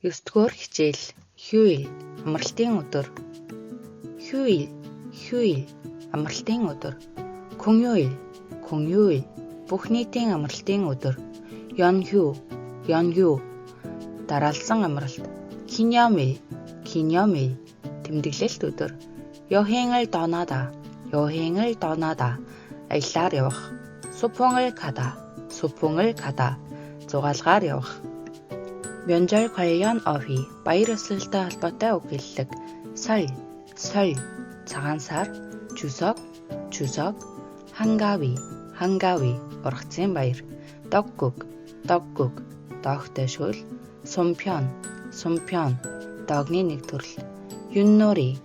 9-р хичээл Хьюил амралтын өдөр. Хьюил амралтын өдөр. Күнюил бүх нийтийн амралтын өдөр. Ёнхүү дараалсан амралт. Киньямил тэмдэглэлт өдөр. Йохингэл донада аяллаар явах. Супунгэл када зугаалгаар явах. Мянжал 관련 어휘 баяр ёслолтой холбоотой үг хэллэг. 설 цагаан сар. 주석 한가위 ургацын баяр. 떡국 доогтой шөл. сум편 доогны нэг төрөл. 윷놀이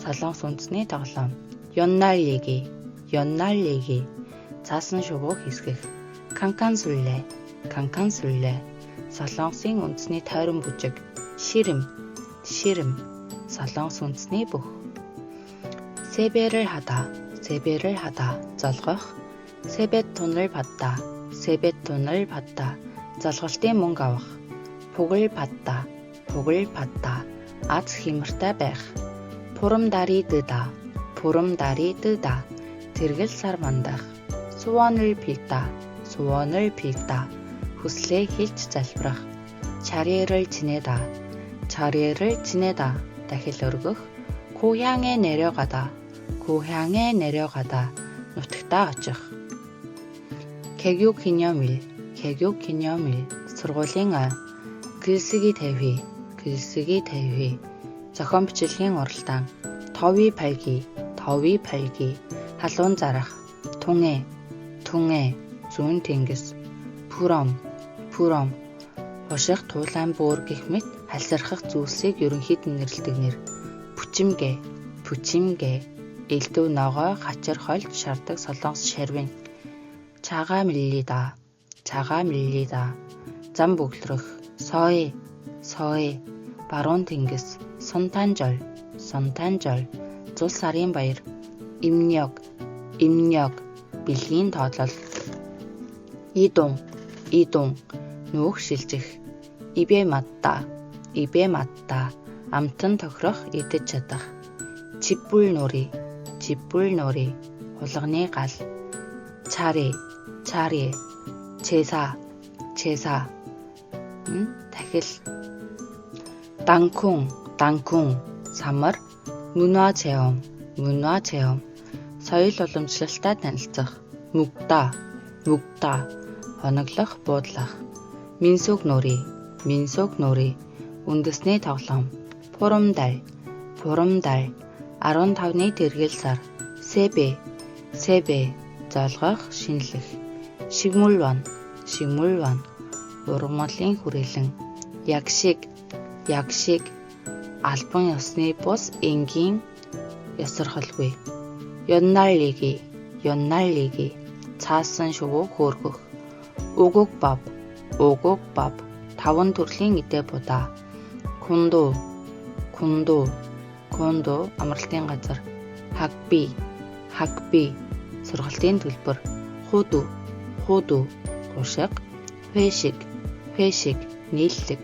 солонгос үндэсний тоглоом. 연날리기 цаасан шувуу хийсгэх. 칸칸술레 солонгосын үндэсний тойрон бүжиг. ширэм солонгос үндэсний бүх. 세배를 하다 золгох. 세뱃돈을 받다 золголтын мөнгө авах. 복을 받다 аз хэмэртэй байх. 보름달이 뜨다 тэргэл сар мандах. 소원을 빌다 хүслээ хэлж залбирах. 자리를 지내다 дахил өргөх. 고향에 내려가다 нутагтаа очих. 개교 기념일 сургуулийн ой. 글쓰기 대회 зохион бичлэгийн уралдаан. 더위 팔기 халуун зарах. 퉁해 зүүн тэнгис. 부럼 уших туулайн бөөр гэх мэт халсархах зүйлсийг ерөнхийд нэрлэдэг нэр. 부침개 элдв ногоо хачир хольж шардаг солонгос шарвин. 차가 밀리다 зам бөглөрөх. 서해 баруун тэнгис. 선탄절 зул сарын баяр. 입력 бэлгийн тоотлол. 이동 нүүх шилжих. 입에 맞다 амтан тохирох, идэж чадах. 집불놀이 хулганы гал. 차례 제사 дахил. 땅콩 самар. 문화체험 соёл уламжлалтай танилцах. 묵다 хоноглох, буудлах. 민속놀이 үндэсний тоглоом. 보름달 15-ны тэргэл сар. 세배 золгох, шинэлэх. 식물원 ургамлын хүрээлэн. 약식 албан ёсны бус энгийн ёсорхолгүй. 연날리기 цаасан шувуу хөөргөх. 오곡밥 5 төрлийн эдээ будаа. 군도 амралтын газар. 학비 сургалтын төлбөр. худу гушиг. 회식 нийллэг.